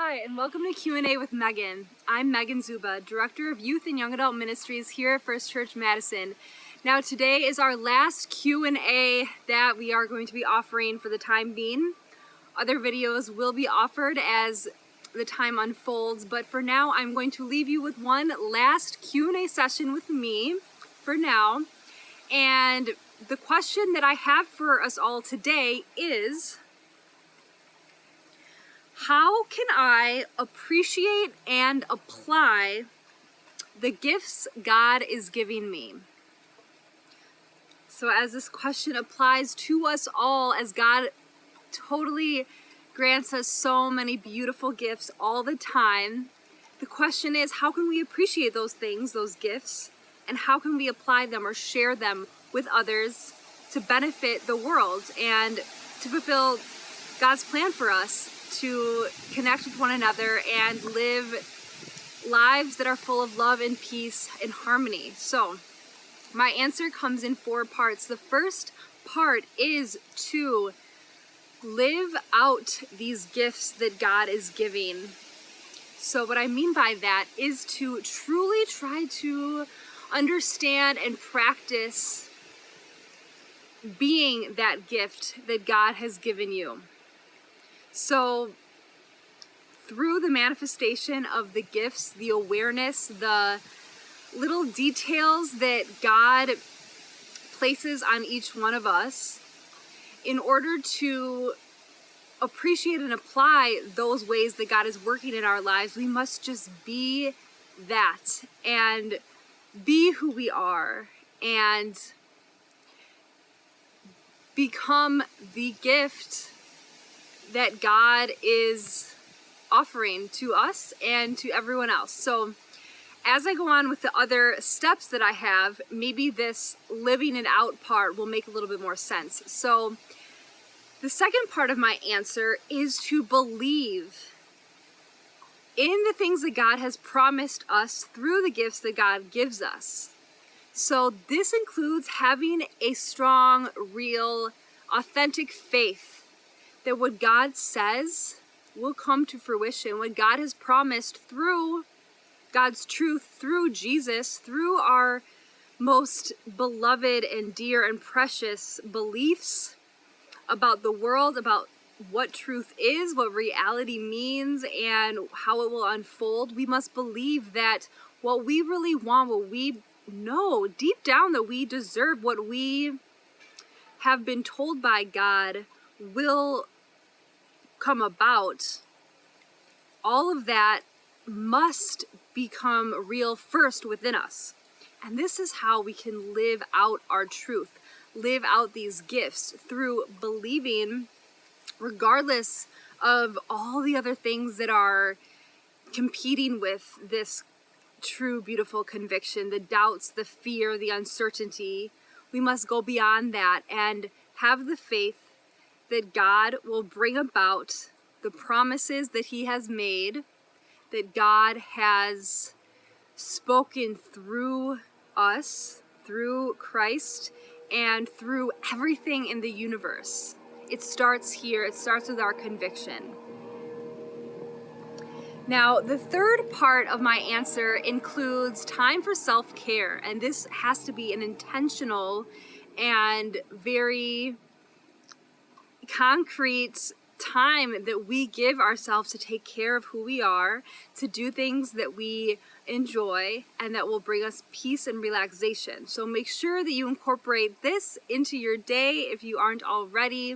Hi, and welcome to Q&A with Megan. I'm Megan Zuba, Director of Youth and Young Adult Ministries here at First Church Madison. Now today is our last Q&A that we are going to be offering for the time being. Other videos will be offered as the time unfolds, but for now I'm going to leave you with one last Q&A session with me for now. And the question that I have for us all today is, how can I appreciate and apply the gifts God is giving me? So as this question applies to us all, as God totally grants us so many beautiful gifts all the time, the question is, how can we appreciate those things, those gifts, and how can we apply them or share them with others to benefit the world and to fulfill God's plan for us to connect with one another and live lives that are full of love and peace and harmony. So my answer comes in 4 parts. The first part is to live out these gifts that God is giving. So what I mean by that is to truly try to understand and practice being that gift that God has given you. So through the manifestation of the gifts, the awareness, the little details that God places on each one of us, in order to appreciate and apply those ways that God is working in our lives, we must just be that and be who we are and become the gift that God is offering to us and to everyone else. So as I go on with the other steps that I have, maybe this living it out part will make a little bit more sense. So the second part of my answer is to believe in the things that God has promised us through the gifts that God gives us. So this includes having a strong, real, authentic faith that what God says will come to fruition, what God has promised through God's truth, through Jesus, through our most beloved and dear and precious beliefs about the world, about what truth is, what reality means, and how it will unfold. We must believe that what we really want, what we know deep down that we deserve, what we have been told by God will come about, all of that must become real first within us. And this is how we can live out our truth, live out these gifts through believing, regardless of all the other things that are competing with this true, beautiful conviction, the doubts, the fear, the uncertainty. We must go beyond that and have the faith that God will bring about the promises that He has made, that God has spoken through us, through Christ, and through everything in the universe. It starts here. It starts with our conviction. Now, the third part of my answer includes time for self-care, and this has to be an intentional and very concrete time that we give ourselves to take care of who we are, to do things that we enjoy and that will bring us peace and relaxation. So make sure that you incorporate this into your day if you aren't already.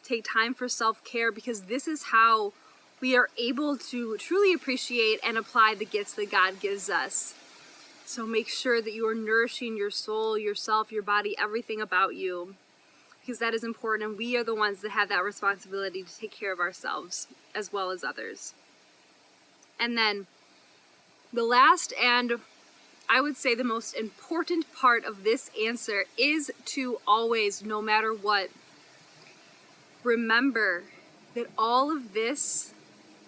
Take time for self-care, because this is how we are able to truly appreciate and apply the gifts that God gives us. So make sure that you are nourishing your soul, yourself, your body, everything about you, because that is important, and we are the ones that have that responsibility to take care of ourselves as well as others. And then the last, and I would say the most important part of this answer, is to always, no matter what, remember that all of this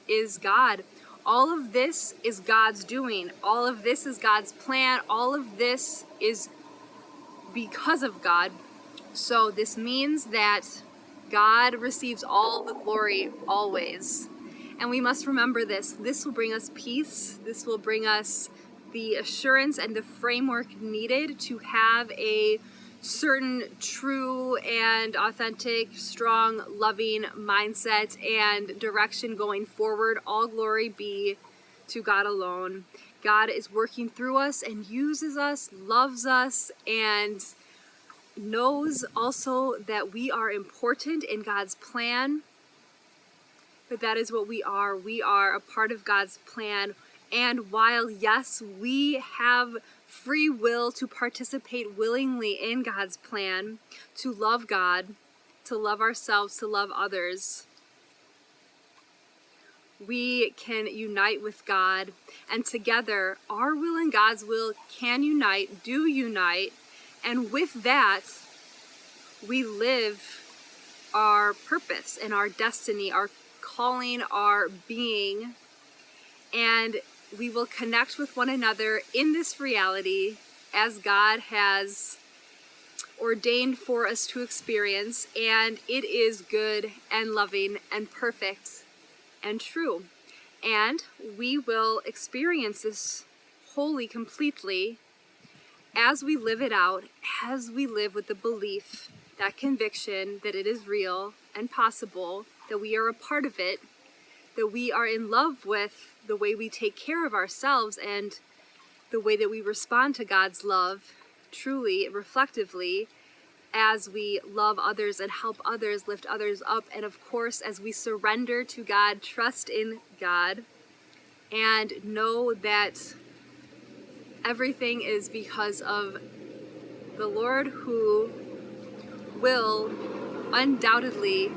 is God. All of this is God's doing. All of this is God's plan. All of this is because of God. So this means that God receives all the glory always. And we must remember this. This will bring us peace. This will bring us the assurance and the framework needed to have a certain true and authentic, strong, loving mindset and direction going forward. All glory be to God alone. God is working through us and uses us, loves us, and knows also that we are important in God's plan. But that is what we are. We are a part of God's plan. And while, yes, we have free will to participate willingly in God's plan, to love God, to love ourselves, to love others, we can unite with God. And together, our will and God's will can unite, do unite. And with that, we live our purpose and our destiny, our calling, our being, and we will connect with one another in this reality as God has ordained for us to experience, and it is good and loving and perfect and true. And we will experience this wholly, completely, as we live it out, as we live with the belief, that conviction that it is real and possible, that we are a part of it, that we are in love with the way we take care of ourselves and the way that we respond to God's love, truly, reflectively, as we love others and help others, lift others up, and of course, as we surrender to God, trust in God, and know that everything is because of the Lord, who will undoubtedly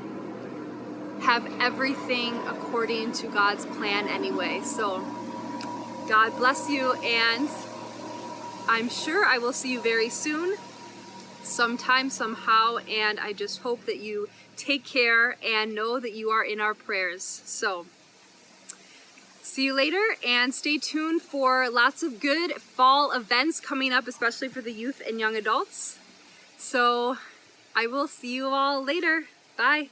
have everything according to God's plan anyway. So God bless you, and I'm sure I will see you very soon, sometime, somehow, and I just hope that you take care and know that you are in our prayers. So see you later, and stay tuned for lots of good fall events coming up, especially for the youth and young adults. So I will see you all later. Bye.